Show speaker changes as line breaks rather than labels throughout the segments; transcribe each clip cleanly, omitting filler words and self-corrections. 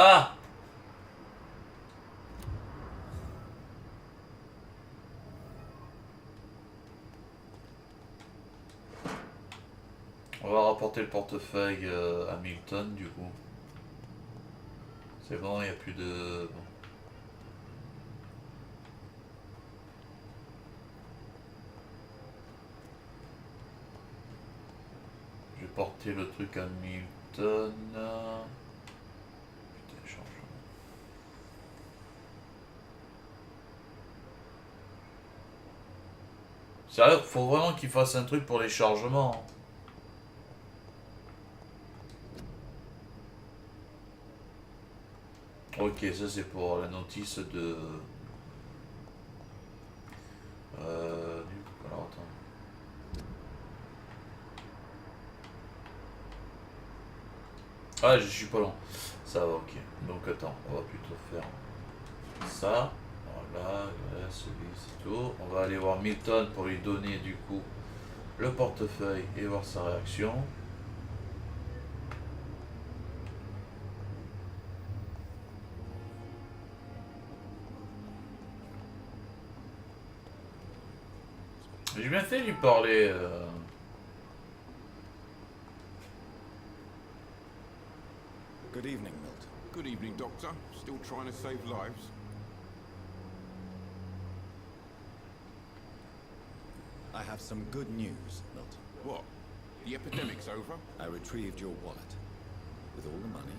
Ah! On va rapporter le portefeuille à Milton du coup. C'est bon, il n'y a plus de... Bon. Je vais porter le truc à Milton. Putain, chargement. Sérieux, faut vraiment qu'il fasse un truc pour les chargements. Ok, ça c'est pour la notice de... alors attends. Ah, je suis pas long. Ça va, ok. Donc attends, on va plutôt faire ça. Voilà, celui c'est tout. On va aller voir Milton pour lui donner du coup le portefeuille et voir sa réaction. J'ai bien fait de lui parler.
Good evening, Milton.
Good evening, Doctor. Still trying to save lives?
I have some good news, Milton.
What? The epidemic's over?
I retrieved your wallet with all the money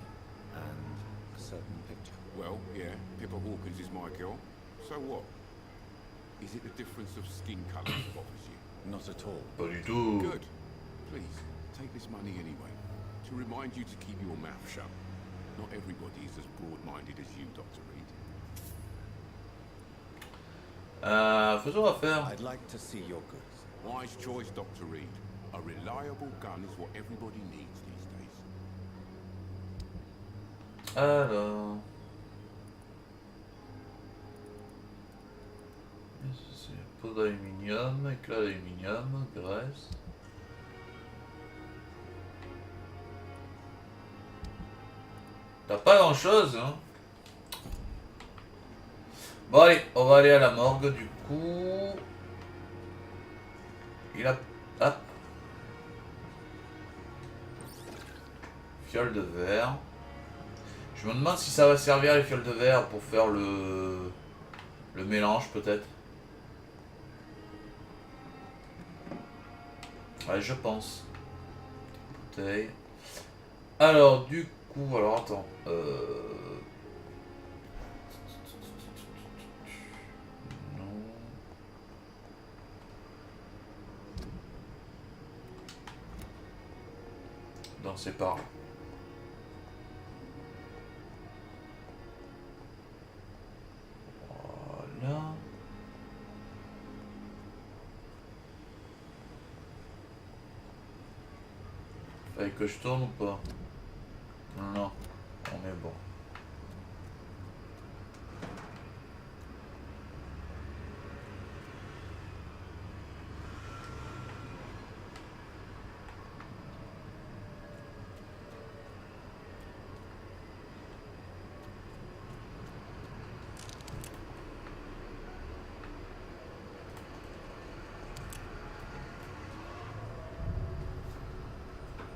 and a certain picture.
Well, yeah, Pippa Hawkins is my girl. So what? Is it the difference of skin colour that bothers you?
Not at all.
Pas du tout.
Good. Please, take this money anyway. To remind you to keep your mouth shut. Not everybody is as broad-minded as you, Dr. Reed.
Faisons affaire.
I'd like to see your goods.
Wise choice, Dr. Reed. A reliable gun is what everybody needs these days.
Alors. C'est peau d'aluminium, éclat d'aluminium, graisse. T'as pas grand chose, hein. Bon allez, on va aller à la morgue du coup. Il a... Ah. Fiole de verre. Je me demande si ça va servir les fioles de verre pour faire le mélange peut-être. Ouais, je pense. Bouteille. Alors du coup, alors attends. Non. Non, c'est pas. Voilà. Fallait que je tourne ou pas? Non, on est bon.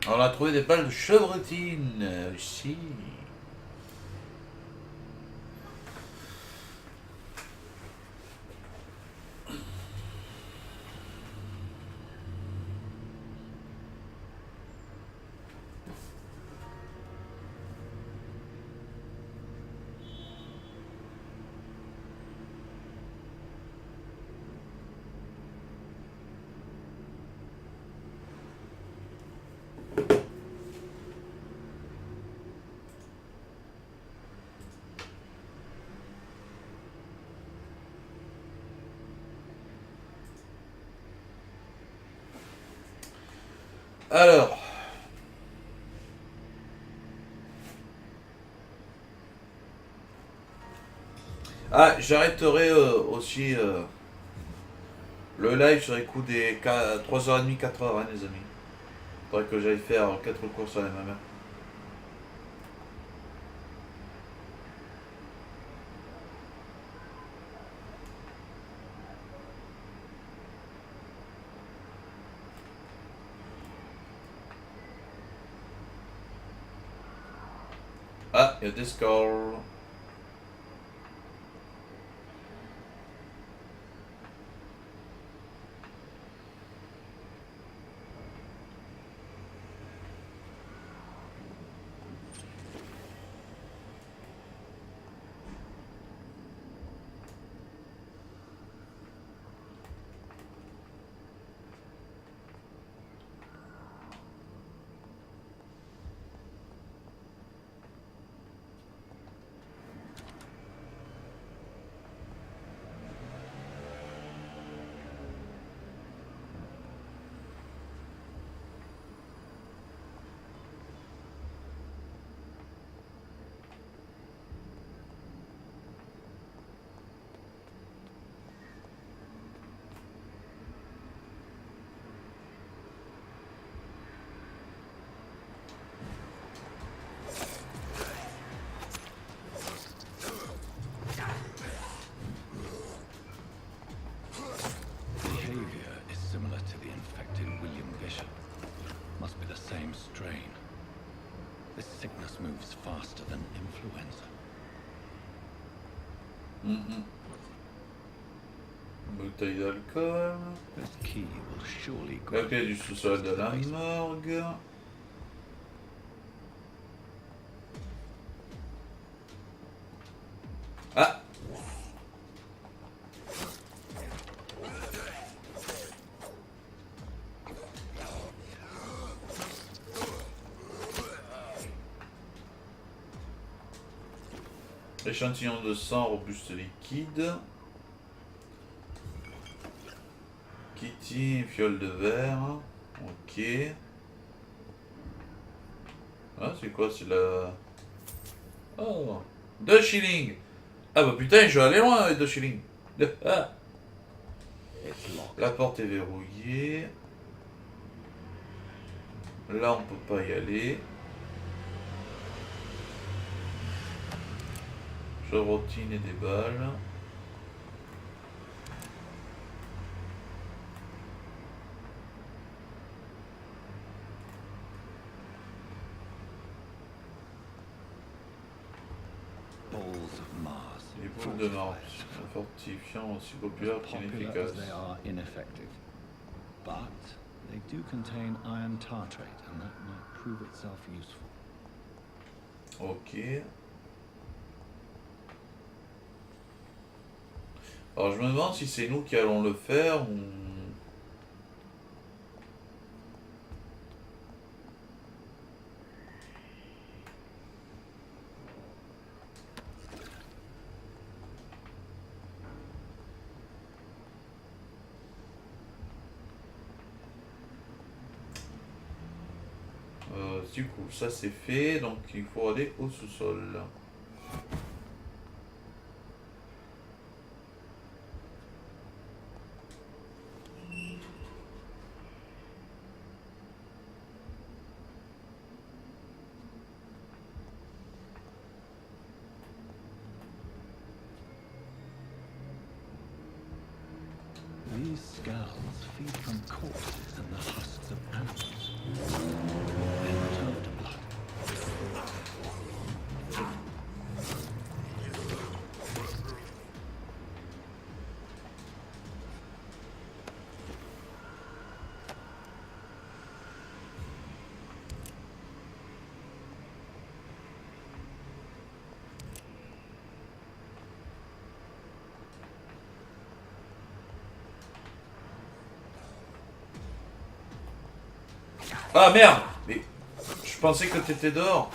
On a trouvé des balles de chevrotine aussi. Alors. Ah, j'arrêterai aussi le live sur les coups des 3h30, 4h, hein, les amis. Faudrait que j'aille faire 4 courses à la maman. il y a des scores.
Behavior is similar to the infected William Bishop. Must be the same strain. This sickness moves faster than influenza.
Bouteille d'alcool.
This key will surely
La
grant
clé du sous-sol de la
access to the
morgue. Ah! Échantillon de sang robuste liquide. Kitty, fiole de verre. Ok. Ah, c'est quoi? C'est la... Oh! 2 shillings! Ah bah putain, je vais aller loin avec 2 shillings. Ah.
It's locked.
La porte est verrouillée. Là, on peut pas y aller. Chevrotine et des balles.
Balls of Mars.
Les boules de Mars, un fortifiant aussi populaire
As popular as
qu'inefficace.
they are ineffective. But they do contain iron tartrate, and that might prove itself useful.
Ok. Alors je me demande si c'est nous qui allons le faire ou... Du coup, ça c'est fait, donc il faut aller au sous-sol.
These skulls feed from corpses and the husks of animals. Then return to blood.
Ah merde! Mais je pensais que t'étais dehors.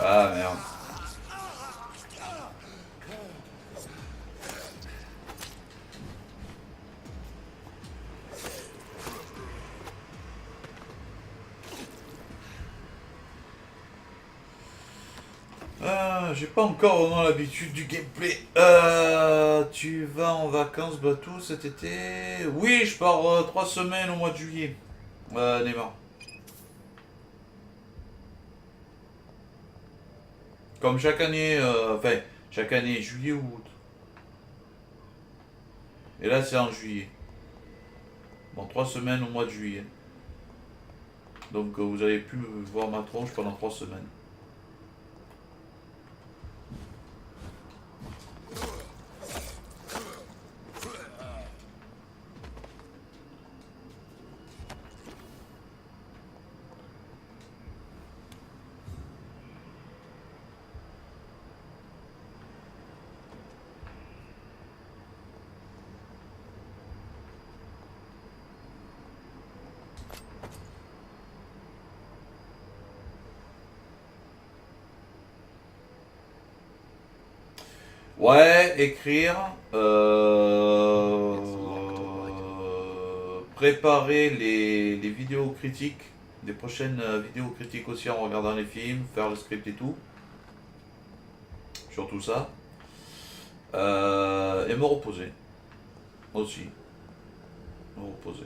Ah merde. J'ai pas encore vraiment l'habitude du gameplay. Tu vas en vacances, Batou, cet été? Oui, je pars 3 semaines au mois de juillet. Neymar. Comme chaque année, enfin, chaque année, juillet ou août. Et là, c'est en juillet. Bon, 3 semaines au mois de juillet. Donc vous avez pu voir ma tronche pendant 3 semaines. Ouais, écrire, préparer les vidéos critiques, des prochaines vidéos critiques aussi en regardant les films, faire le script et tout. Surtout ça. Et me reposer. Aussi. Me reposer.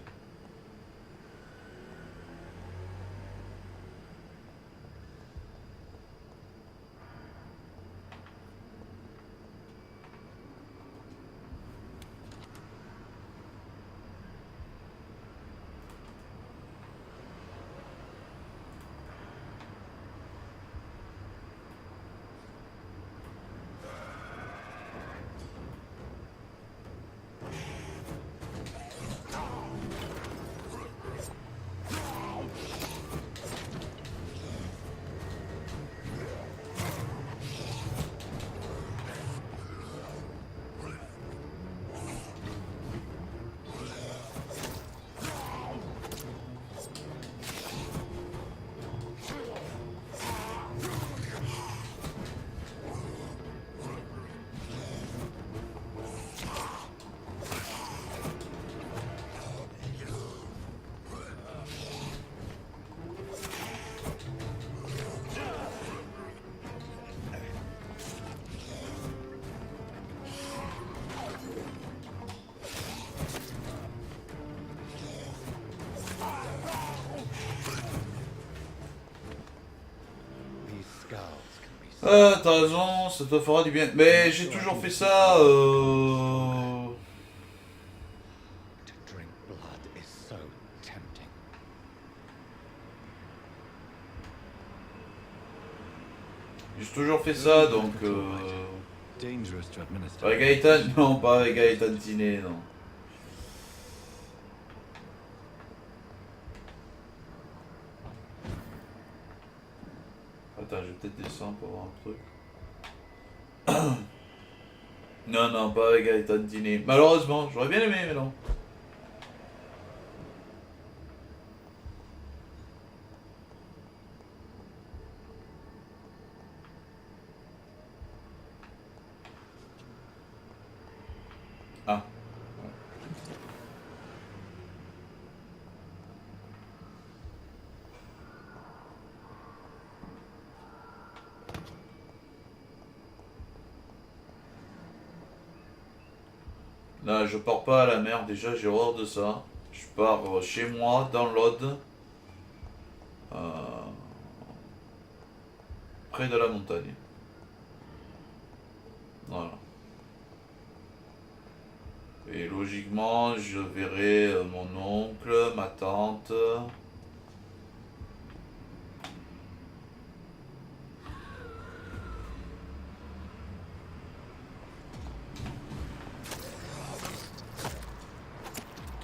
T'as raison, ça te fera du bien. Mais j'ai toujours fait ça.
To drink blood is so tempting.
J'ai toujours fait ça, donc.
Dangerous to administer.
Avec Gaëtan, non, pas avec Gaëtan Tiné, non. Attends, je vais peut-être descendre pour voir un truc. Non, non, pas avec Gaëtan Tiné. Malheureusement, j'aurais bien aimé, mais non. Ah. Là, je pars pas à la mer, déjà j'ai horreur de ça. Je pars chez moi, dans l'Aude, près de la montagne. Voilà. Et logiquement, je verrai mon oncle, ma tante.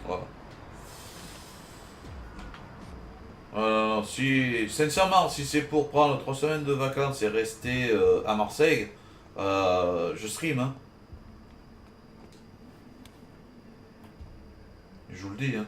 Voilà. Non, si, sincèrement, si c'est pour prendre 3 semaines de vacances et rester à Marseille, je stream, hein. Je vous le dis, hein.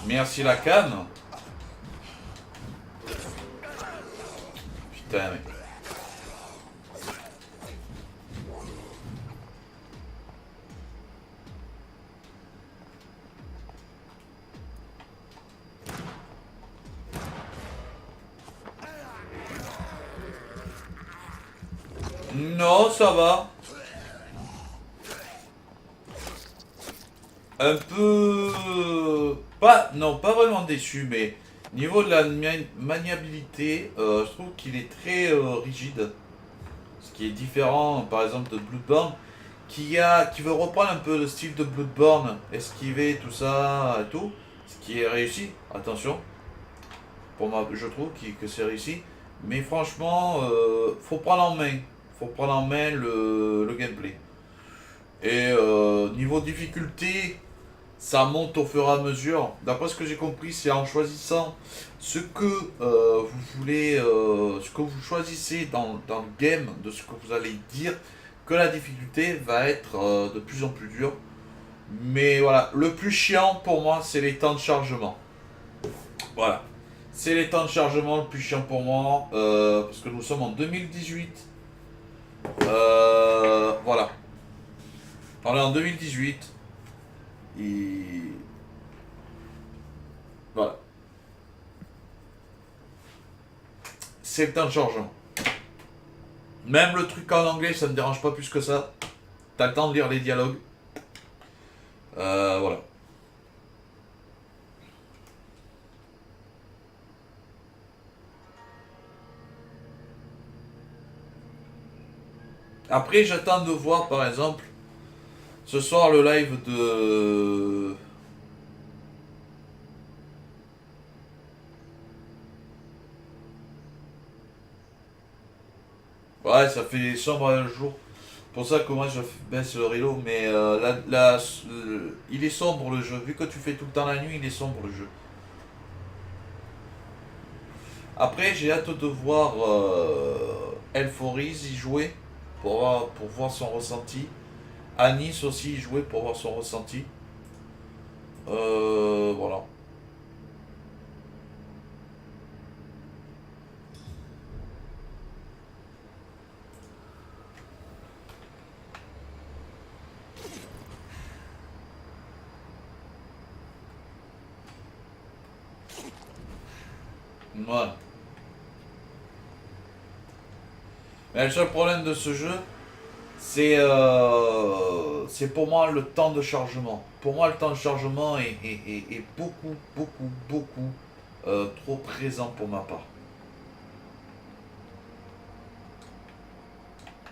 Merci la canne. Putain, mec. Non, ça va. un peu... Pas, non, pas vraiment déçu, mais niveau de la maniabilité, je trouve qu'il est très rigide. Ce qui est différent, par exemple, de Bloodborne, qui veut reprendre un peu le style de Bloodborne, esquiver tout ça et tout, ce qui est réussi, attention, pour moi, je trouve que c'est réussi, mais franchement, faut prendre en main, le gameplay. Et niveau difficulté, ça monte au fur et à mesure. D'après ce que j'ai compris, c'est en choisissant ce que vous voulez, ce que vous choisissez dans le game, de ce que vous allez dire, que la difficulté va être de plus en plus dure. Mais voilà, le plus chiant pour moi, c'est les temps de chargement. Voilà. C'est les temps de chargement le plus chiant pour moi, parce que nous sommes en 2018. Voilà. On est en 2018. Et... Voilà. C'est le temps de chargement. Même le truc en anglais, ça me dérange pas plus que ça. T'as le temps de lire les dialogues. Voilà. Après, j'attends de voir, par exemple, ce soir le live de... Ouais, ça fait sombre un jour. Pour ça que moi je baisse le rideau, mais il est sombre le jeu. Vu que tu fais tout le temps la nuit, il est sombre le jeu. Après, j'ai hâte de voir Elforis y jouer pour voir son ressenti. Anis aussi y jouer pour voir son ressenti. Voilà. Voilà. Mais le seul problème de ce jeu, c'est pour moi le temps de chargement. Pour moi, le temps de chargement est beaucoup, beaucoup, beaucoup trop présent pour ma part.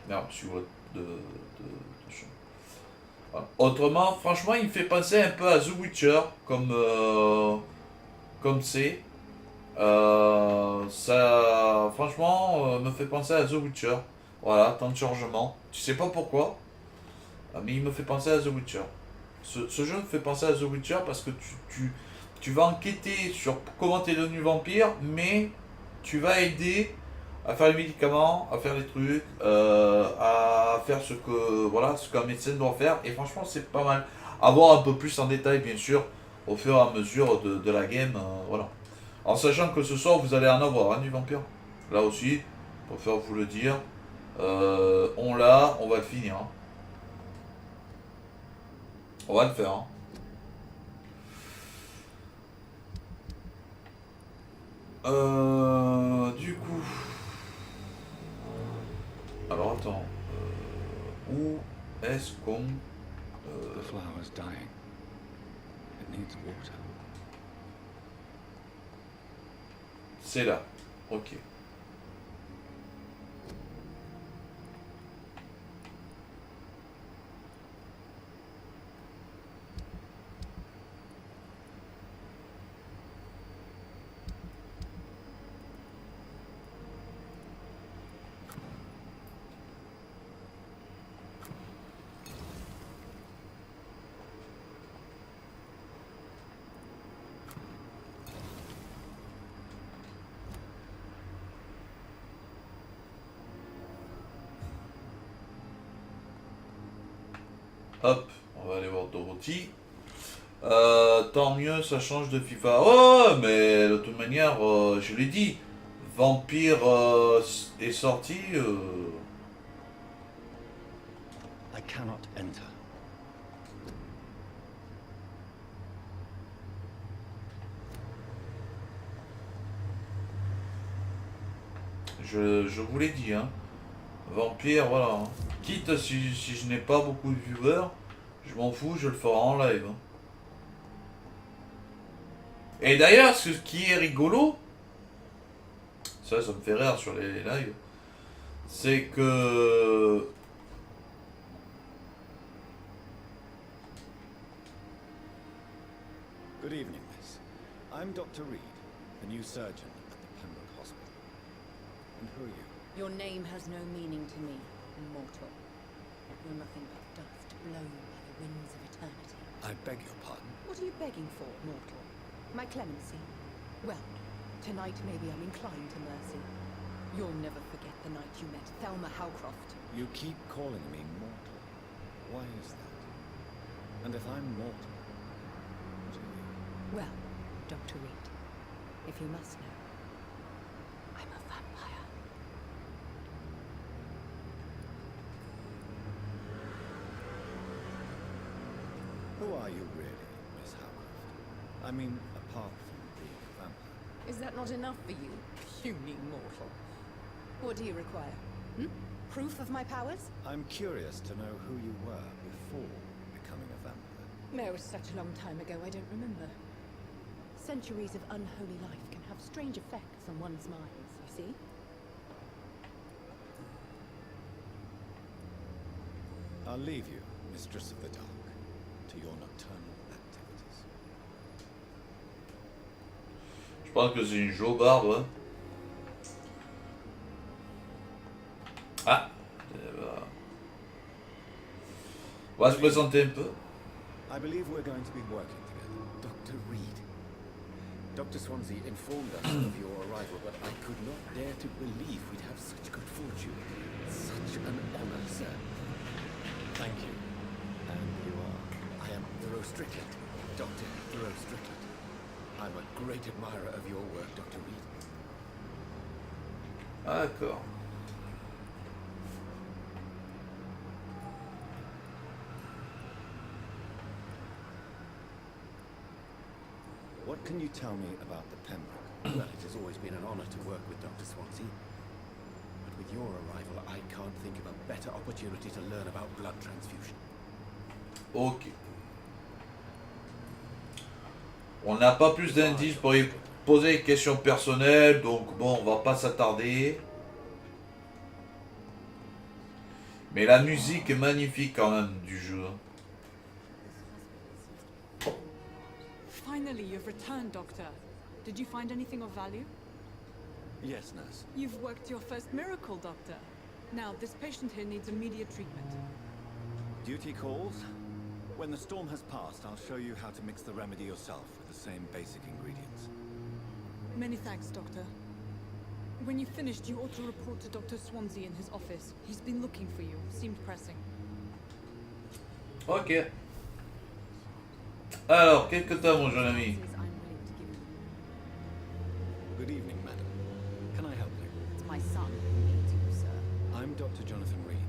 Merde, je suis de champ. Voilà. Autrement, franchement, il me fait penser un peu à The Witcher, comme c'est. Ça, franchement, me fait penser à The Witcher. Voilà, temps de chargement. Tu sais pas pourquoi, mais il me fait penser à The Witcher. Ce jeu me fait penser à The Witcher parce que tu vas enquêter sur comment t'es devenu vampire, mais tu vas aider à faire les médicaments, à faire les trucs, à faire ce qu'un médecin doit faire. Et franchement, c'est pas mal. À voir un peu plus en détail, bien sûr, au fur et à mesure de la game. Voilà. En sachant que ce soir, vous allez en avoir, hein, du vampire. Là aussi, pour faire vous le dire, on va le finir. Hein. On va le faire. Hein. Du coup... Alors attends. Où est-ce qu'on...
The flower's dying. It needs water.
C'est là. Ok. Hop, on va aller voir Dorothy. Tant mieux, ça change de FIFA. Oh, mais de toute manière, je l'ai dit, Vampire est sorti.
I cannot enter.
Je vous l'ai dit, hein. Vampire, voilà. Quitte si je n'ai pas beaucoup de viewers, je m'en fous, je le ferai en live. Hein. Et d'ailleurs, ce qui est rigolo, ça me fait rire sur les lives, c'est que
Good evening, miss. I'm Dr. Reed, the new surgeon at the Pembroke Hospital. And who are you?
Your name has no meaning to me, mortal. You're nothing but dust blown by the winds of eternity.
I beg your pardon.
What are you begging for, mortal? My clemency? Well, tonight maybe I'm inclined to mercy. You'll never forget the night you met Thelma Howcroft.
You keep calling me mortal. Why is that? And if I'm mortal, what are you?
Well, Dr. Reed, if you must know, I'm a vampire.
Who are you really, Miss Howcroft? I mean, apart from being a vampire.
Is that not enough for you, puny mortal? What do you require? Hmm? Proof of my powers?
I'm curious to know who you were before becoming a vampire.
It was such a long time ago, I don't remember. Centuries of unholy life can have strange effects on one's minds, you see?
I'll leave you, Mistress of the Dark, to your nocturnal activities.
je pense que c'est une jobarde, ouais. Ah, on va se présenter un peu.
I believe we're going to be working together.
Dr. Reed. Dr. Swansea informed us of your arrival, but I could not dare to believe we'd have such good fortune. Such an honor, sir.
Thank you. And you are?
I am Thoreau Strickland, Dr. Thoreau Strickland. I'm a great admirer of your work, Dr. Reed.
Ah, d'accord.
What can you tell me about the Pembroke?
Well, it has always been an honor to work with Dr. Swansea. But with your arrival, I can't think of a better opportunity to learn about blood transfusion.
Ok. On n'a pas plus d'indices pour y poser des questions personnelles, donc bon, on va pas s'attarder. Mais la musique est magnifique quand même du jeu.
Finally, you've returned, Doctor. Did you find anything of value?
Yes, nurse.
You've worked your first miracle, Doctor. Now, this patient here needs immediate treatment.
Duty calls. When the storm has passed, I'll show you how to mix the remedy yourself with the same basic ingredients.
Many thanks, Doctor. When you've finished, you ought to report to Dr. Swansea in his office. He's been looking for you. Seemed pressing.
Ok. Alors, qu'est-ce que t'as, mon jeune ami?
I'm willing to give you.
Good evening, madam. Can I help you?
It's my son who needs you, sir.
I'm Dr. Jonathan Reed.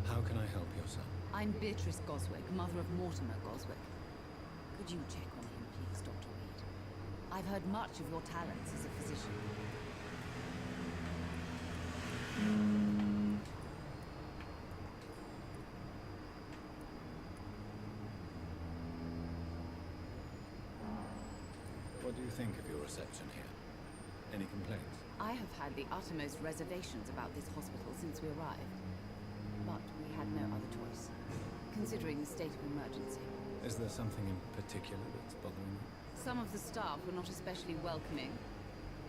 How can I help your son?
I'm Beatrice Goswick, mother of Mortimer Goswick. Could you check on him, please, Dr. Reed? I've heard much of your talents as a physician.
What do you think of your reception here? Any complaints?
I have had the uttermost reservations about this hospital since we arrived. But we had no other choice, considering the state of emergency.
Is there something in particular that's bothering you?
Some of the staff were not especially welcoming.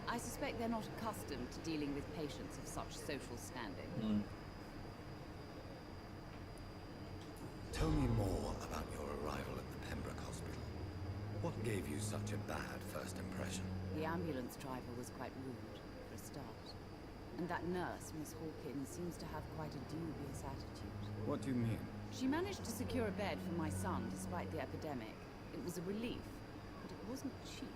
I suspect they're not accustomed to dealing with patients of such social standing.
Tell me more about your arrival at the Pembroke Hospital. What gave you such a bad first impression?
The ambulance driver was quite rude, for a start. And that nurse, Miss Hawkins, seems to have quite a dubious attitude.
What do you mean?
She managed to secure a bed for my son despite the epidemic. It was a relief, but it wasn't cheap.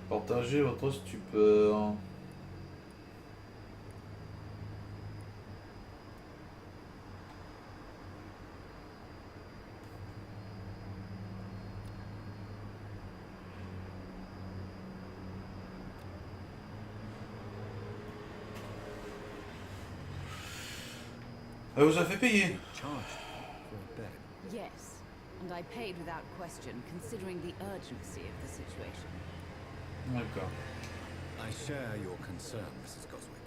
Partagez votre stupeur. Elle vous a fait payer.
Charged
Yes, and I paid without question, considering the urgency of the situation.
D'accord.
I share your concern, Mrs. Goswick.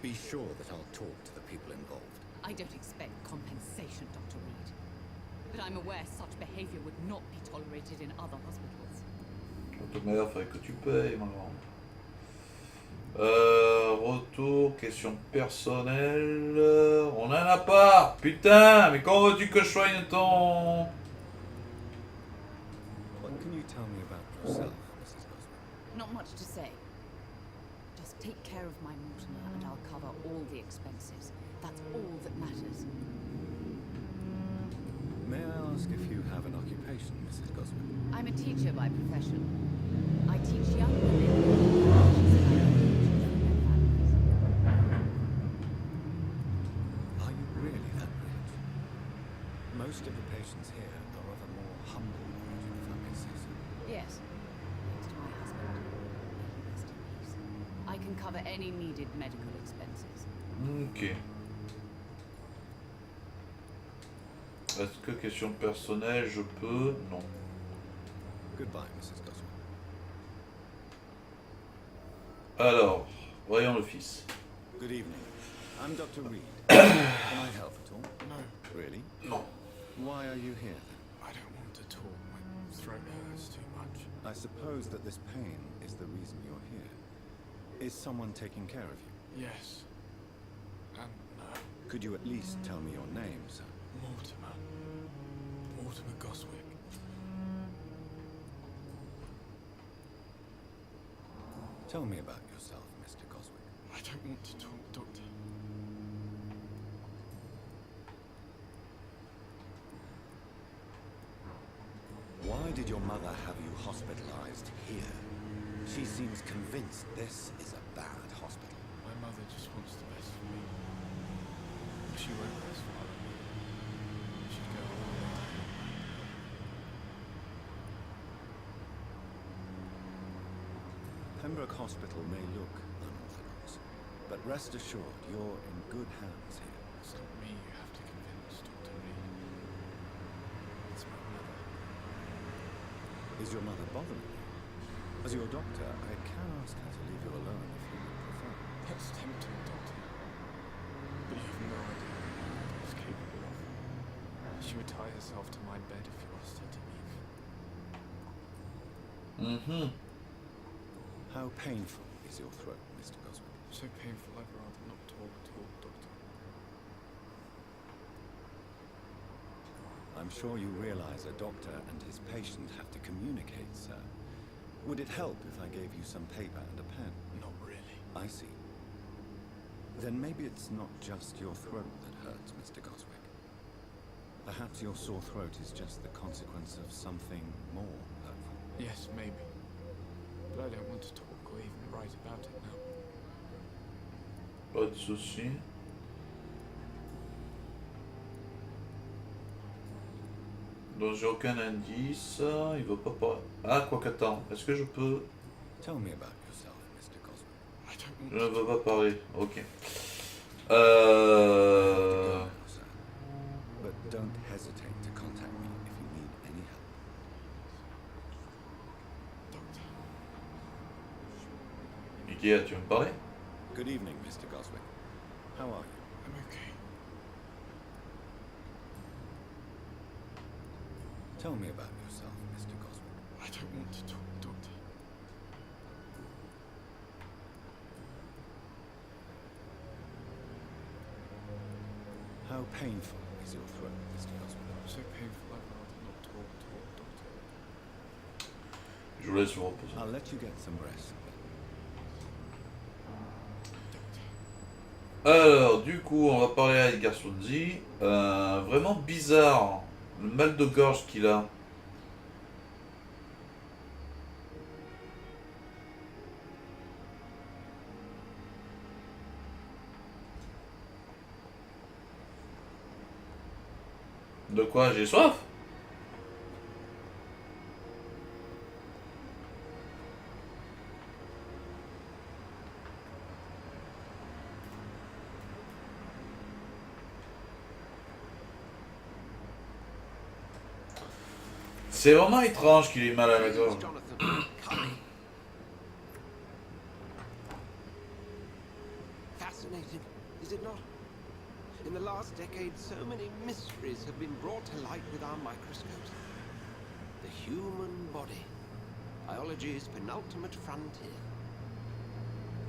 Be sure that I'll talk to the people involved.
I don't expect compensation, Dr. Reed. But I'm aware such behavior would not be tolerated in other hospitals.
De toute manière, il faudrait que tu payes, ma grande. Retour, question personnelle. On en a pas. Putain, mais comment veux-tu que je soigne ton...
What can you tell me about yourself, Mrs. Goswick?
Not much to say. Just take care of my Mortimer and I'll cover all the expenses. That's all that matters.
May I ask if you have an occupation, Mrs. Goswick?
I'm a teacher by profession. I teach young women.
Are you really that rich? Most of the patients here are of a more humble origin, if I may say so.
Yes. Thanks to my husband. May he rest in peace. I can cover any needed medical expenses.
Ok. Est-ce que question personnelle, je peux? Non.
Goodbye, Mrs. Goswick.
Alors, voyons le fils.
Good evening. I'm Dr. Reed. Can I help at all?
No,
Really?
Non.
Why are you here then?
I don't want to talk. My throat hurts too much.
I suppose that this pain is the reason you're here. Is someone taking care of you?
Yes. And no.
Could you at least tell me your name, sir?
Mortimer. Mortimer Goswick.
Tell me about yourself, Mr. Goswick.
I don't want to talk, Doctor.
Why did your mother have you hospitalized here? She seems convinced this is a bad hospital.
My mother just wants the best for me. She won't best for other people. She'd go all the way.
Pembroke Hospital may look unorthodox, but rest assured you're in good hands here.
It's not me you have to convince, Dr. Reed. It's my mother.
Is your mother bothering you? As your doctor, I can ask her to leave you alone if you would prefer.
That's tempting, Doctor. But you have no idea what my mother is capable of. She would tie herself to my bed if you asked her to leave.
Mhm.
How painful is your throat, Mr. Goswick?
So painful, I'd rather not talk at all, Doctor.
I'm sure you realize a doctor and his patient have to communicate, sir. Would it help if I gave you some paper and a pen?
Not really.
I see. Then maybe it's not just your throat that hurts, Mr. Goswick. Perhaps your sore throat is just the consequence of something more hurtful.
Yes, maybe. But I don't want to talk or even write about it now.
Pas de souci. Donc j'ai aucun indice. Il veut pas parler. Ah, quoi qu'attends. Est-ce que je peux...
Tell me about yourself, Mr. Goswick.
I don't
Je
want
ne veux pas parler. Ok.
Go now, sir. But don't hesitate to contact me if you need any help.
Doctor.
Ikea, tu veux me parler?
Good evening, Mr. Goswick. How are you?
I'm okay.
Tell me about yourself, Mr. Goswick.
I don't want to talk, Doctor.
How painful is your throat, Mr. Goswick?
So painful, I'd rather not talk, Doctor.
Je vous laisse vous reposer.
I'll let you get some rest.
Alors, du coup, on va parler à Edgar Swansea. Vraiment bizarre, le mal de gorge qu'il a. De quoi? J'ai soif? C'est vraiment étrange qu'il ait mal à la gorge.
Jonathan Cully. Fascinating, is it not? In the last decade, so many mysteries have been brought to light with our microscopes. The human body, biology's penultimate frontier.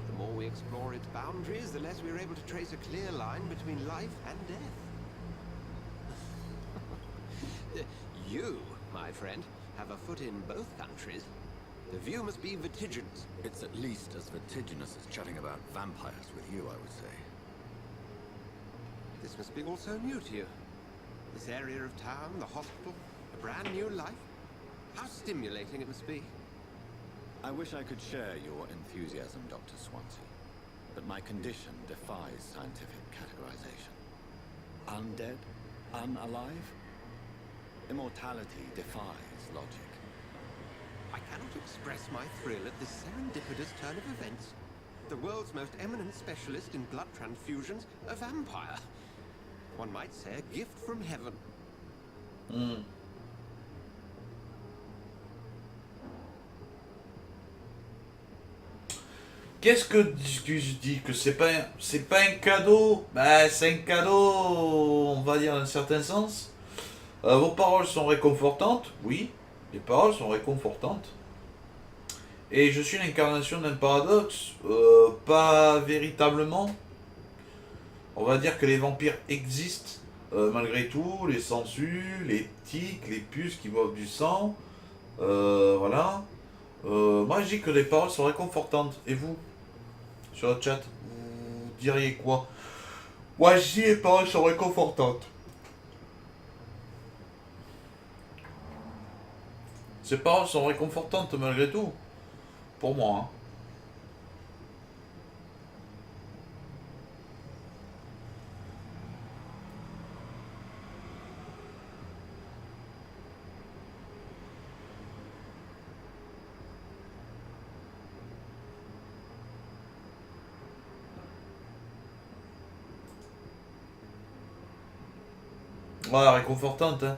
The more we explore its boundaries, the less we're able to trace a clear line between life and death. You, my friend, have a foot in both countries. The view must be vertiginous.
It's at least as vertiginous as chatting about vampires with you, I would say.
This must be all so new to you. This area of town, the hospital, a brand new life. How stimulating it must be.
I wish I could share your enthusiasm, Dr. Swansea, but my condition defies scientific categorization. Undead? Unalive? Immortality defies logic.
I cannot express my thrill at this serendipitous turn of events. The world's most eminent specialist in blood transfusions, a vampire. One might say a gift from heaven.
Qu'est-ce que je dis? Que c'est pas un cadeau? Bah, c'est un cadeau, on va dire dans un certain sens. Vos paroles sont réconfortantes, oui, les paroles sont réconfortantes. Et je suis l'incarnation d'un paradoxe, pas véritablement. On va dire que les vampires existent, malgré tout, les sangsues, les tiques, les puces qui boivent du sang, voilà. Moi je dis que les paroles sont réconfortantes. Et vous, sur le chat, vous diriez quoi? Moi je dis que les paroles sont réconfortantes. Ces paroles sont réconfortantes malgré tout. Pour moi. Hein. Ouais, réconfortante, hein.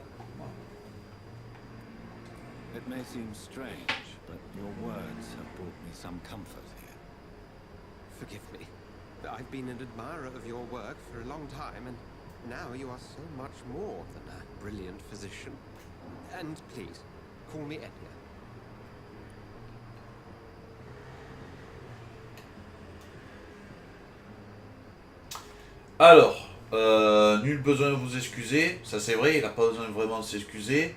It may seem strange, but your words have brought me some comfort here.
Forgive me. I've been an admirer of your work for a long time, and now you are so much more than a brilliant physician. And please, call me Edna.
Alors, nul besoin de vous excuser, ça c'est vrai, il n'a pas besoin vraiment de s'excuser.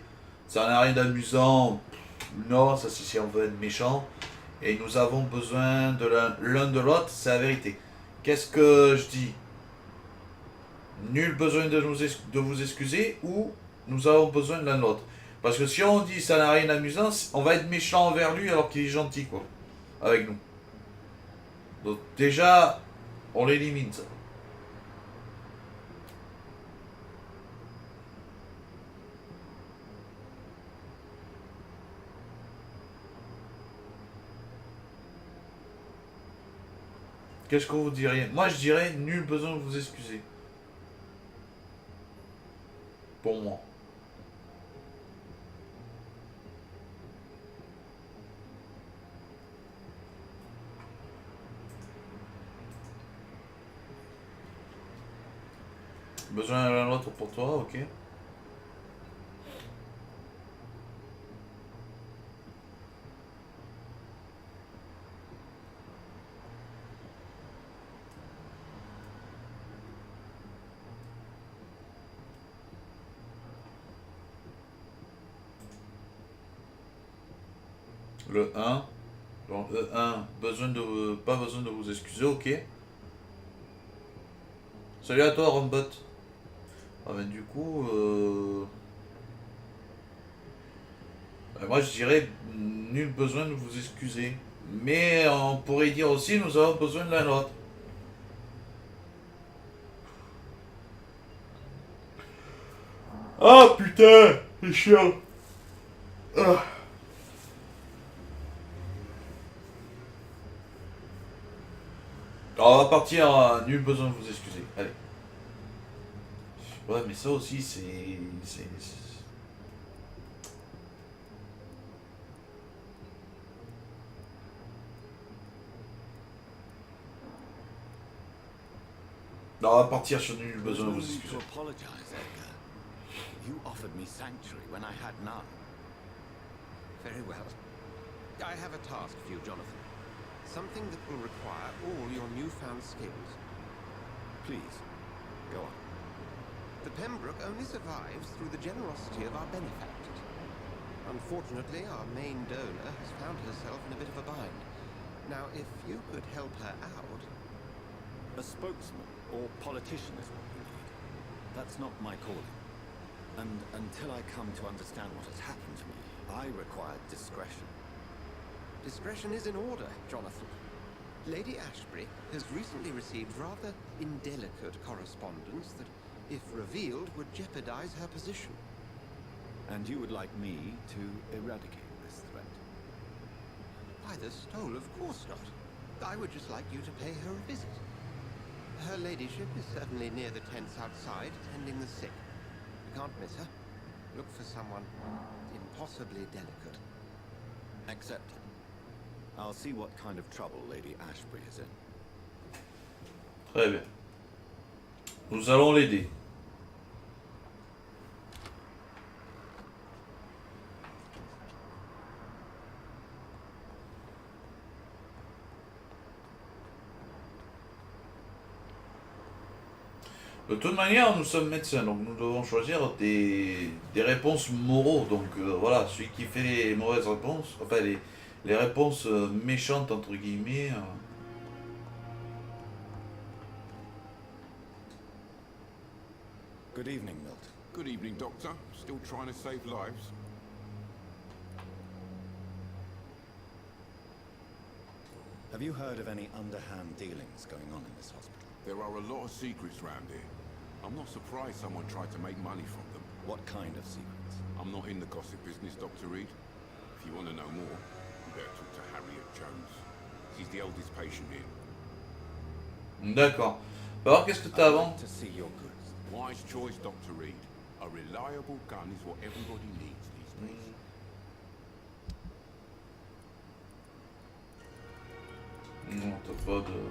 Ça n'a rien d'amusant, non, ça c'est si on veut être méchant. Et nous avons besoin de l'un de l'autre, c'est la vérité. Qu'est-ce que je dis? Nul besoin de vous excuser ou nous avons besoin de l'un de l'autre. Parce que si on dit ça n'a rien d'amusant, on va être méchant envers lui alors qu'il est gentil, quoi, avec nous. Donc déjà, on l'élimine ça. Qu'est-ce que vous diriez? Moi je dirais nul besoin de vous excuser. Pour moi. Besoin de l'un l'autre pour toi, ok. Le 1. Donc le 1, pas besoin de vous excuser, ok. Salut à toi, Rombot. Ah ben du coup, moi je dirais nul besoin de vous excuser. Mais on pourrait dire aussi nous avons besoin de l'un l'autre. Ah putain, c'est chiant. Ah. Alors on va partir à nul besoin de vous excuser. Allez. Ouais mais ça aussi c'est... on va partir sur nul besoin de
There's no
vous
need
excuser.
to apologize, Edgar. You offered me sanctuary when I had none.
Very well. I have a task for you, Jonathan. Something that will require all your newfound skills.
Please, go on.
The Pembroke only survives through the generosity of our benefactors. Unfortunately, our main donor has found herself in a bit of a bind. Now, if you could help her out...
A spokesman or politician is what we need. That's not my calling. And until I come to understand what has happened to me, I require discretion.
Discretion is in order, Jonathan. Lady Ashbury has recently received rather indelicate correspondence that, if revealed, would jeopardize her position.
And you would like me to eradicate this threat?
By the stole, of course not. I would just like you to pay her a visit. Her ladyship is certainly near the tents outside, tending the sick. You can't miss her. Look for someone impossibly delicate.
Accepted. I'll see what kind of trouble Lady Ashbury is in.
Très bien. Nous allons l'aider. De toute manière, nous sommes médecins, donc nous devons choisir des réponses moraux. Donc voilà, celui qui fait les mauvaises réponses, enfin les réponses méchantes, entre guillemets.
Good evening, Milt.
Good evening, Doctor. Still trying to save lives?
Have you heard of any underhand dealings going on in this hospital?
There are a lot of secrets round here. I'm not surprised someone tried to make money from them.
What kind of secrets?
I'm not in the gossip business, Dr. Reed. If you want to know more, you better talk to Harriet Jones. She's the oldest patient here.
D'accord. Alors, qu'est-ce que t'as
I'd
avant?
like to see your goods.
Wise choice, Dr. Reed. A reliable gun is what everybody needs these days.
Non, t'as pas de...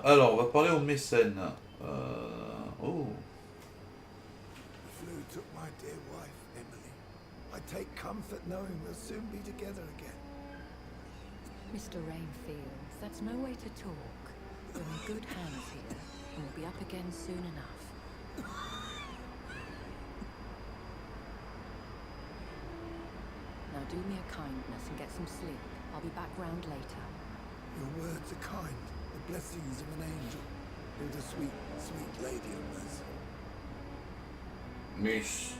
Alors, on va parler au mécène. Oh.
The flu took my dear wife, Emily. I take comfort knowing we'll soon be together again.
Mr. Rainfield, that's no way to talk. You're in good hands here, and we'll be up again soon enough. Now do me a kindness and get some sleep. I'll be back round later.
Your words are kind, the blessings of an angel. You're the sweet, sweet lady of mercy.
Miss.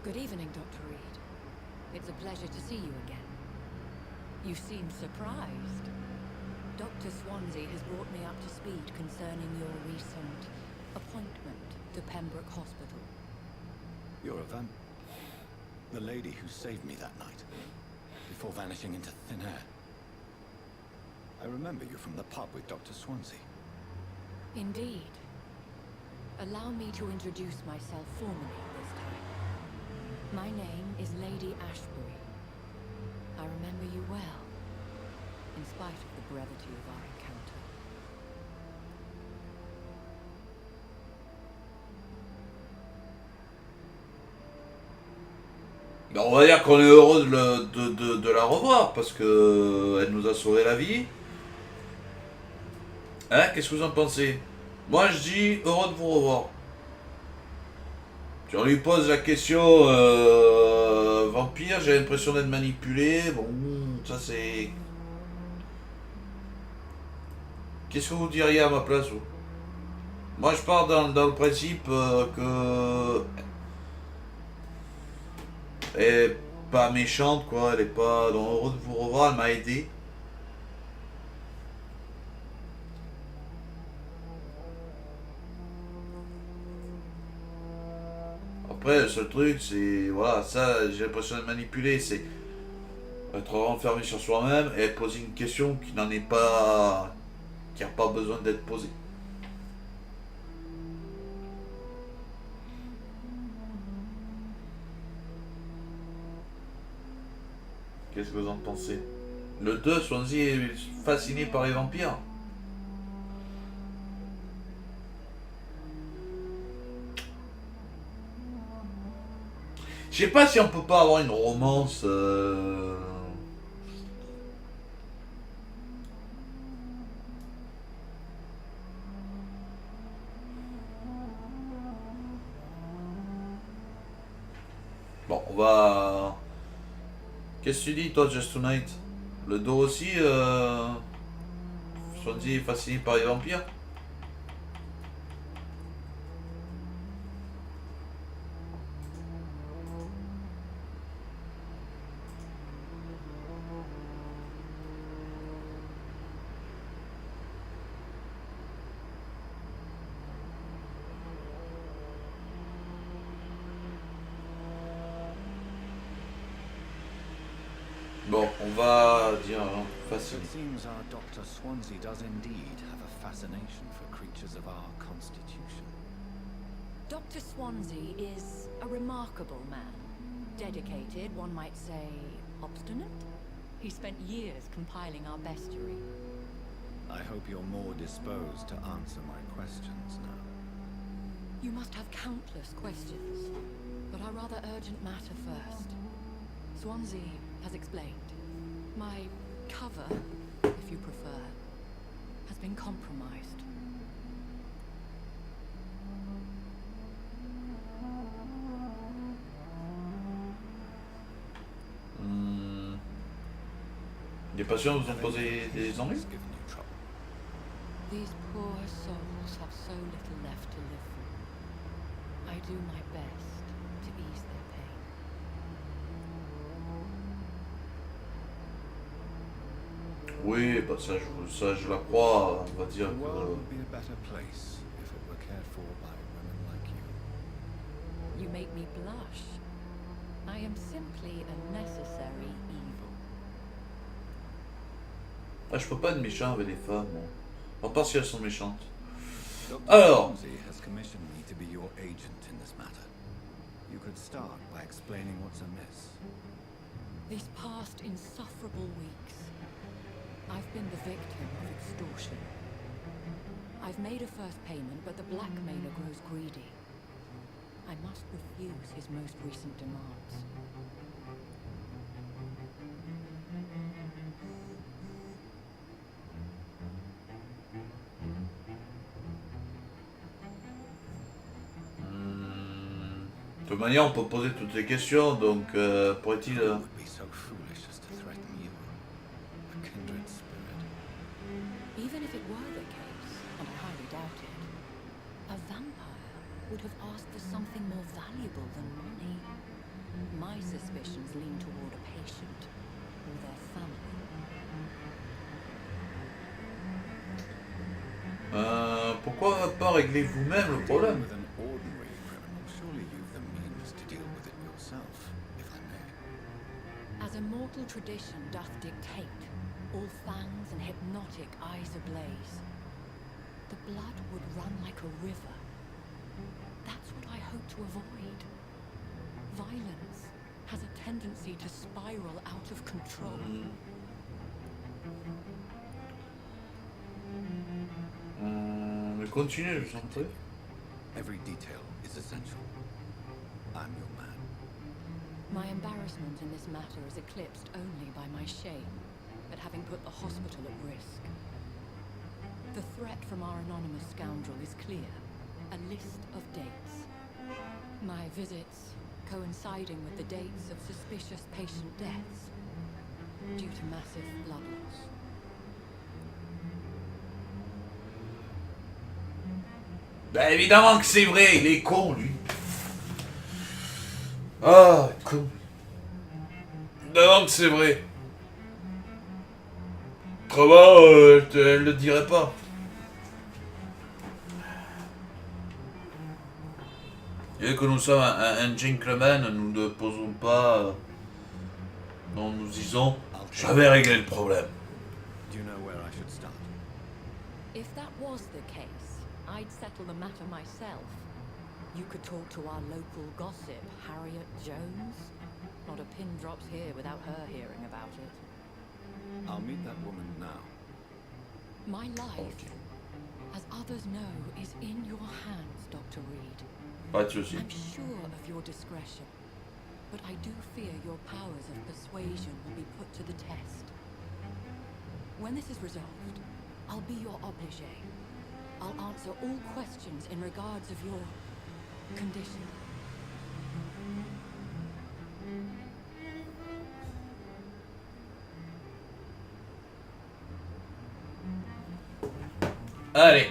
Good evening, Dr. Reed. It's a pleasure to see you again. You seem surprised. Dr. Swansea has brought me up to speed concerning your recent appointment to Pembroke Hospital.
You're a the lady who saved me that night, before vanishing into thin air. I remember you from the pub with Dr. Swansea.
Indeed. Allow me to introduce myself formally this time. My name is Lady Ashbury. I remember you well, in spite of the brevity of our encounter.
On va dire qu'on est heureux de la revoir parce que elle nous a sauvé la vie. Hein, qu'est-ce que vous en pensez? Moi je dis heureux de vous revoir. Si on lui pose la question vampire, j'ai l'impression d'être manipulé. Bon, ça c'est... Qu'est-ce que vous diriez à ma place vous? Moi je pars dans le principe que... Elle est pas méchante quoi, elle est pas... Donc heureux de vous revoir, elle m'a aidé. Après le seul truc c'est... Voilà, ça j'ai l'impression d'être manipulé, c'est... Être renfermé sur soi-même et poser une question qui n'en est pas... Qui n'a pas besoin d'être posée. Qu'est-ce que vous en pensez? Le 2, Swansea est fasciné par les vampires. Je sais pas si on peut pas avoir une romance. Bon, on va. Qu'est-ce que tu dis, toi, Just Tonight? Le 2 aussi, Swansea est fasciné par les vampires? Bon, on va dire facile.
It seems our Dr. Swansea does indeed have a fascination for creatures of our constitution.
Dr. Swansea is a remarkable man. Dedicated, one might say, obstinate. He spent years compiling our bestiary.
I hope you're more disposed to answer my questions now.
You must have countless questions, but our rather urgent matter first. Swansea has explained. My cover, if you prefer, has been compromised.
Les patients vous ont posé des ennuis?
These poor souls have so little left to live for. I do my best to ease their pain.
Oui, bah ça je la crois, on va dire
The world
que...
would be a better place if it were cared for by women like you.
You make me blush. I am simply a necessary evil.
Ah, je peux pas être méchant avec les femmes, moi. À part si elles sont méchantes.
Dr.
Alors...
Swansea has commissioned me to be your agent in this matter. You could start by explaining what's amiss.
These past insufferable weeks, I've been the victim of extortion. I've made a first payment, but the blackmailer grows greedy. I must refuse his most recent demands.
De toute manière, on peut poser toutes les questions, donc pourrait-il...
Who would be so foolish as to threaten you, a kindred spirit?
Even if it were the case, and I highly doubt it, a vampire would have asked for something more valuable than money. My suspicions lean toward a patient or their family.
Pourquoi pas régler vous-même le problème?
With an ordinary criminal, surely you've the means to deal with it yourself, if I may.
As a mortal tradition doth dictate, all fangs and hypnotic eyes ablaze, the blood would run like a river. That's what I hope to avoid. Violence has a tendency to spiral out of control.
Mais continue, je t'en prie.
Every detail is essential. I'm your man.
My embarrassment in this matter is eclipsed only by my shame at having put the hospital at risk. The threat from our anonymous scoundrel is clear. A list of dates. My visits coinciding with the dates of suspicious patient deaths due to massive blood loss.
Bah évidemment que c'est vrai, il est con lui. Ah, con. Évidemment que c'est vrai. Comment elle le dirait pas. Et que nous sommes un gentleman, nous ne posons pas... Non, nous disons, je vais régler le problème.
Do you know where I should start?
If that was the case, I'd settle the matter myself. You could talk to our local gossip, Harriet Jones. Not a pin drops here without her hearing about it.
I'll meet that woman now.
My life,
Ok.
as others know, is in your hands, Dr. Reed.
Pas de soucis.
I'm sure of your discretion, but I do fear your powers of persuasion will be put to the test. When this is resolved, I'll be your obligé. I'll answer all questions in regards of your condition.
Allez.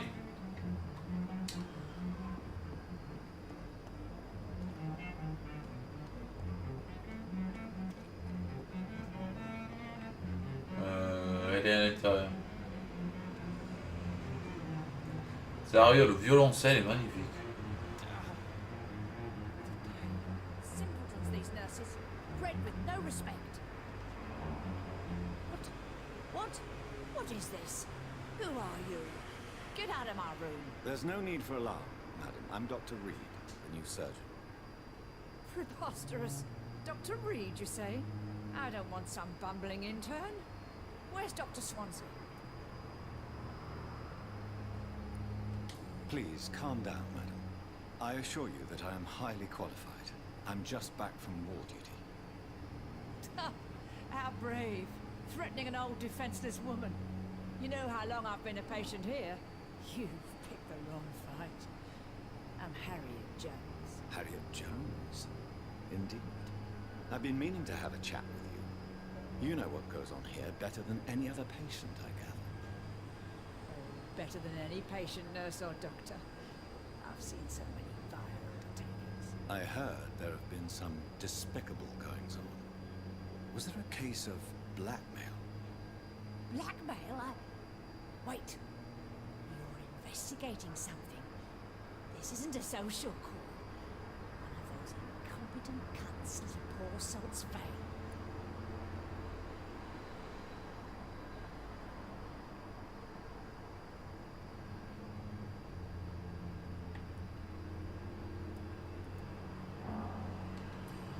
Elle est à l'intérieur. Sérieux, le violoncelle est magnifique.
Simpletons, these nurses. Bred with no respect. What is this? Who are you? Get out of my room.
There's no need for alarm, madam. I'm Dr. Reed, the new surgeon.
Preposterous. Dr. Reed, you say? I don't want some bumbling intern. Where's Dr. Swansea?
Please, calm down, madam. I assure you that I am highly qualified. I'm just back from war duty.
How brave. Threatening an old defenseless woman. You know how long I've been a patient here? You've picked the wrong fight. I'm Harriet Jones.
Harriet Jones? Indeed. I've been meaning to have a chat with you. You know what goes on here better than any other patient, I gather.
Better than any patient, nurse or doctor. I've seen so many vile undertakings.
I heard there have been some despicable goings-on. Was there a case of blackmail?
Blackmail? Wait. You're investigating something. This isn't a social call. One of those incompetent cunts little poor salts fail.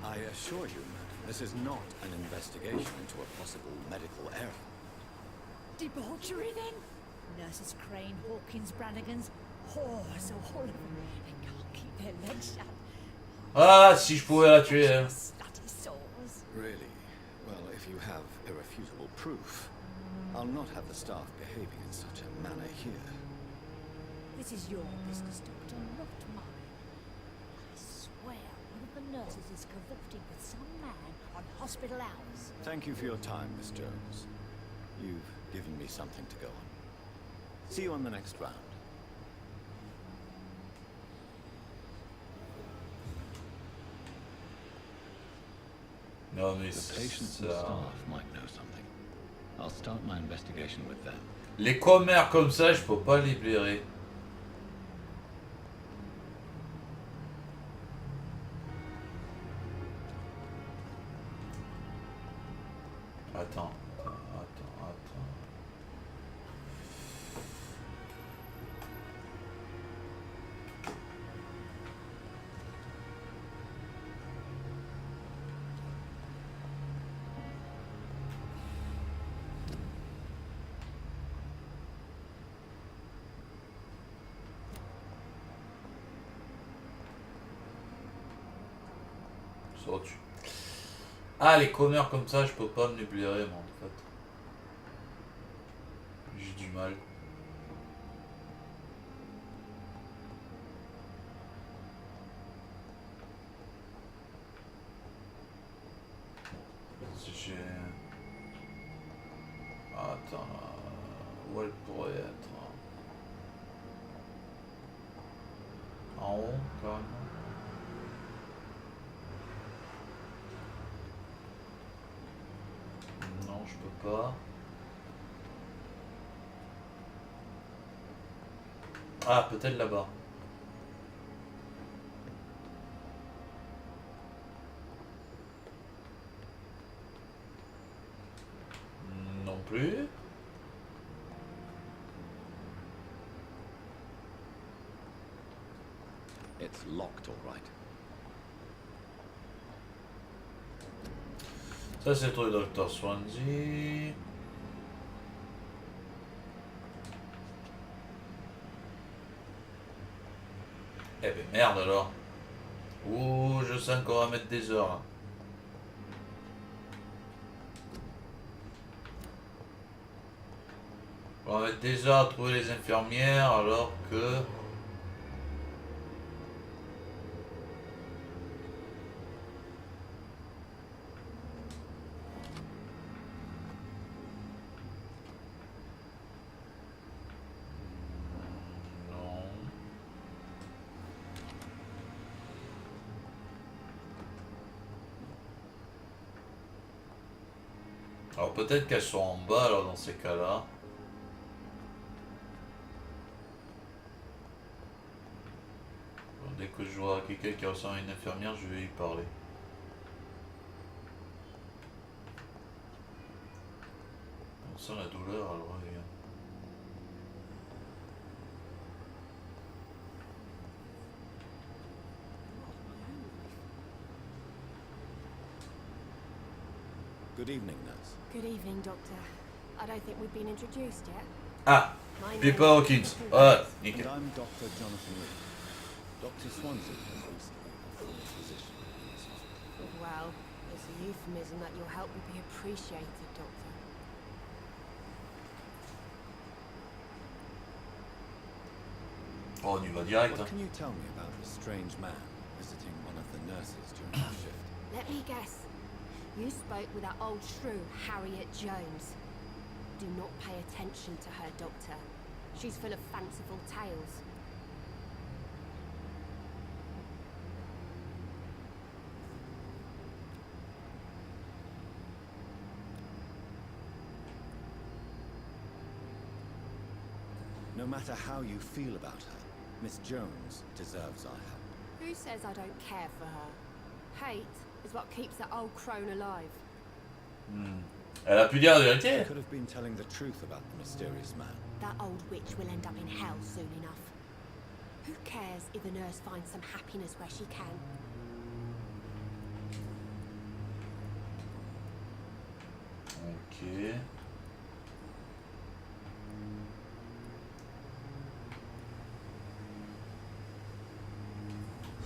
I assure you, madam, this is not an investigation into a possible medical error.
Debauchery, then? Nurses Crane, Hawkins, Brannigans, whores, all of them. They can't keep their legs shut.
Ah, si je pouvais la tuer. Hein.
Slutty sores.
Really? Well, if you have irrefutable proof, I'll not have the staff behaving in such a manner here.
This is your business, Doctor, not mine. I swear one of the nurses is cavorting with some man on hospital hours.
Thank you for your time, Miss Jones. You've given me something to go on. See you on the next round.
Non mais
The patients and staff might know something. I'll start my investigation with them.
les commères comme ça, je peux pas les blairer. Attends. Sors-tu. Ah, les commères comme ça, je peux pas me les blairer, moi, en fait. J'ai du mal. Si j'ai... Attends, où elle pourrait être? En haut, carrément. Non, je peux pas. Ah, peut-être là-bas. Non plus.
It's locked, all right.
Ça, c'est le truc Dr. Swansea. Merde alors. Ouh, je sens qu'on va mettre des heures là. On va mettre des heures à trouver les infirmières alors que... Non. Alors peut-être qu'elles sont en bas alors dans ces cas-là. Dès que je vois quelqu'un qui ressemble à une infirmière, je vais y parler. On sent la douleur, alors regarde.
Good evening, nurse.
Good evening, Doctor. I don't think we've been introduced yet.
Ah,
My
Pippa
name-
Hawkins. Ouais,
And
nickel.
I'm Dr. Jonathan Reed. Dr. Swansea has recently performed a physician in this hospital.
Well, it's a euphemism that your help will be appreciated, Doctor.
Oh, on y va direct.
What
Hein.
can you tell me about the strange man visiting one of the nurses during your shift?
Let me guess. You spoke with that old shrew, Harriet Jones. Do not pay attention to her, Doctor. She's full of fanciful tales.
No matter how you feel about her, Miss Jones deserves our help.
Who says I don't care for her? Hate is what keeps that old crone alive.
Elle a pu dire la
She
vérité.
could have been telling the truth about the mysterious man.
That old witch will end up in hell soon enough. Who cares if the nurse finds some happiness where she can?
Ok.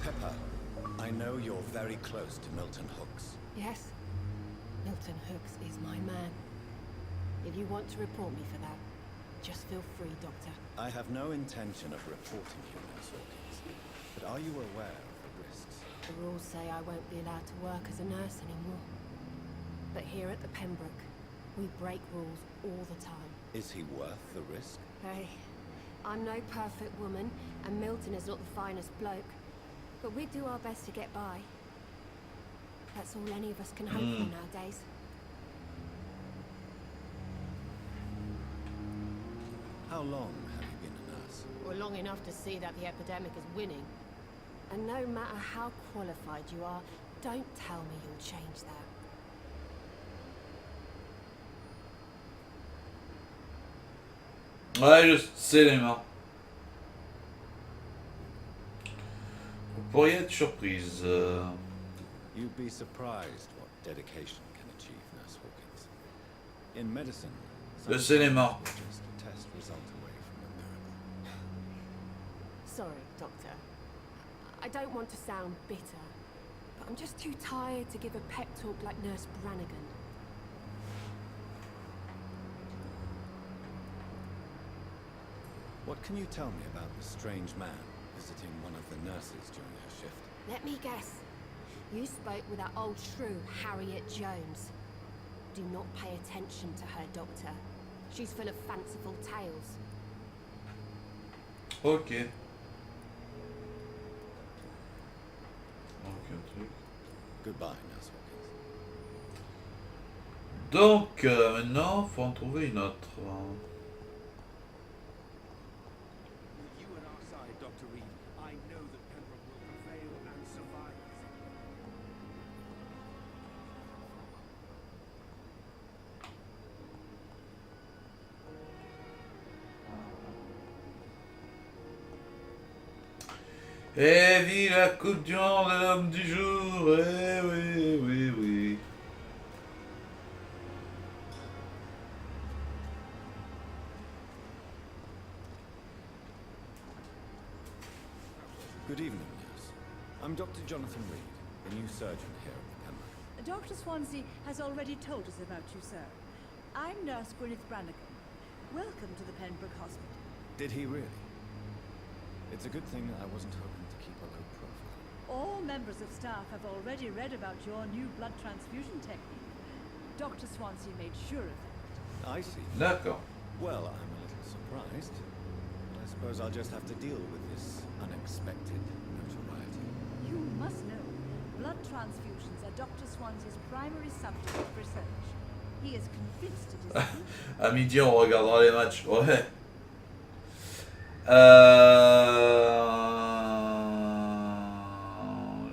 Pepper, I know you're very close to Milton Hooks.
Yes. Milton Hooks is my man. If you want to report me for that, just feel free, Doctor.
I have no intention of reporting you, Nurse Hawkins. But are you aware of the risks?
The rules say I won't be allowed to work as a nurse anymore. But here at the Pembroke, we break rules all the time.
Is he worth the risk?
Hey, I'm no perfect woman, and Milton is not the finest bloke. But we do our best to get by. That's all any of us can hope for nowadays.
How long have you been a nurse?
Well, long enough to see that the epidemic is winning. And no matter how qualified you are, don't tell me you'll change that.
Ouais, je sais les mains. Vous pourriez être surprise.
You'd be surprised what dedication can achieve, Nurse Hawkins. In medicine,
Le cinéma.
sometimes just a test result away from a miracle.
Sorry, Doctor. I don't want to sound bitter, but I'm just too tired to give a pep talk like Nurse Brannigan.
What can you tell me about the strange man visiting one of the nurses during her shift?
Let me guess. You spoke with that old shrew, Harriet Jones. Do not pay attention to her, Doctor. She's full of fanciful tales.
Ok. Ok, un truc.
Goodbye, Nurse Hawkins.
Donc, maintenant, faut en trouver une autre.
With you at our side, Dr. Reed, I know that Pembroke will prevail and survive.
Eh vie la coupe du monde de l'homme du jour. Eh oui, oui, oui.
Good evening, I'm Dr. Jonathan Reed, the new surgeon here at the Pembroke.
Dr. Swansea has already told us about you, sir. I'm Nurse Gwyneth Brannigan. Welcome to the Pembroke Hospital.
Did he really? It's a good thing I wasn't hoping to keep a low profile.
All members of staff have already read about your new blood transfusion technique. Dr. Swansea made sure of that.
I see.
D'accord.
Well, I'm a little surprised. I suppose I'll just have to deal with this unexpected notoriety.
You must know, blood transfusions are Dr. Swansea's primary subject of research. He is convinced it is true.
À midi, on regardera les matchs. Ouais.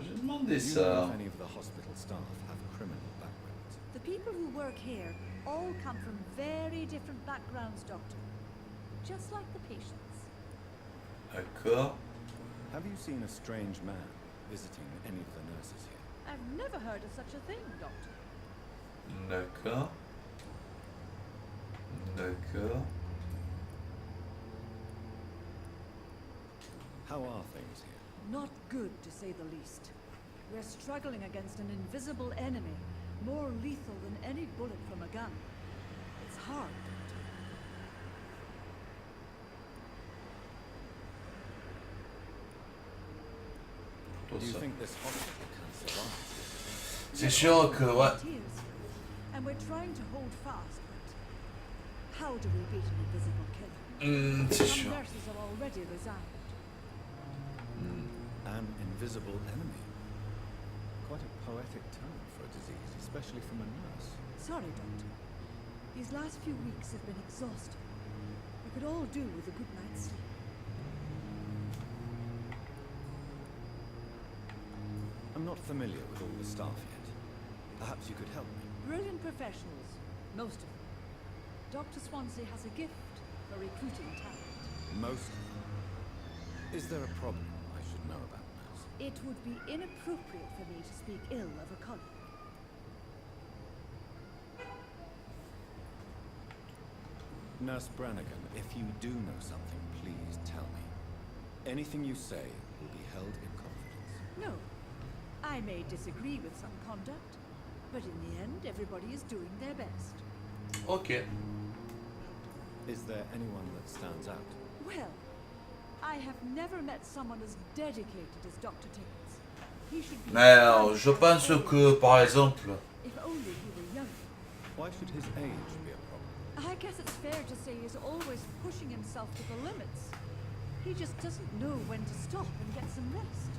J'ai demandé
Do you know
ça.
if any of the hospital staff have criminal backgrounds?
The people who work here all come from very different backgrounds, Doctor. Just like the patients.
D'accord.
Have you seen a strange man visiting any of the nurses here?
I've never heard of such a thing, Doctor.
D'accord. D'accord.
How are things here?
Not good, to say the least. We're struggling against an invisible enemy, more lethal than any bullet from a gun. It's hard, Doctor.
Do you think this hospital can survive?
C'est sûr que, ouais.
Volunteers, and we're trying to hold fast, but how do we beat an invisible killer?
C'est
Some
sûr.
nurses have already resigned.
An invisible enemy. Quite a poetic term for a disease, especially from a nurse.
Sorry, Doctor. These last few weeks have been exhausting. We could all do with a good night's sleep.
I'm not familiar with all the staff yet. Perhaps you could help me.
Brilliant professionals, most of them. Dr. Swansea has a gift for recruiting talent.
Most of them. Is there a problem I should know about, nurse?
It would be inappropriate for me to speak ill of a colleague.
Nurse Brannigan, if you do know something, please tell me. Anything you say will be held in confidence.
No. I may disagree with some conduct, but in the end, everybody is doing their best.
Ok.
Is there anyone that stands out?
Well, I have never met someone as dedicated as Dr. Timmins. He should be...
Mais je pense que, par exemple,
If only he were younger.
Why should his age be a problem?
I guess it's fair to say he's always pushing himself to the limits. He just doesn't know when to stop and get some rest.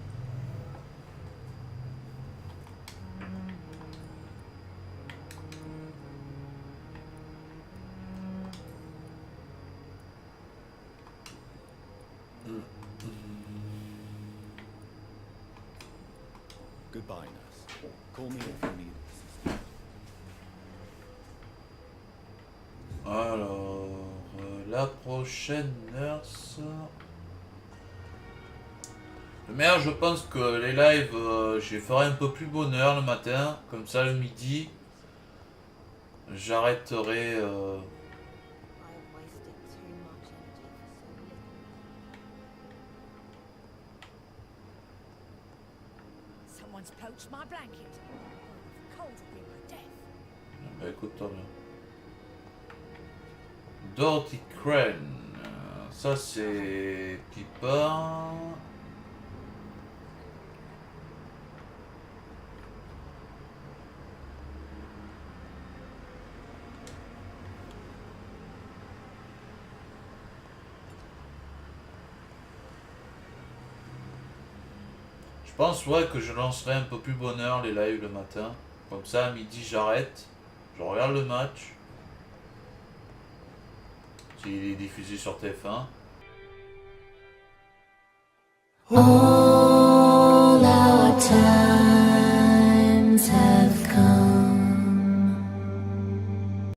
Goodbye, nurse. Call me if you need assistance.
alors, la prochaine nurse. Le meilleur, je pense que les lives, je les ferai un peu plus bonne heure le matin. Comme ça, le midi, j'arrêterai.
Someone's poached my blanket. The cold will be my death.
Bah écoute, toi, bien. Dirty Crane. Ça, c'est Pipa. Je pense ouais que je lancerai un peu plus bonne heure les lives le matin. Comme ça à midi j'arrête. Je regarde le match. S'il est diffusé sur TF1.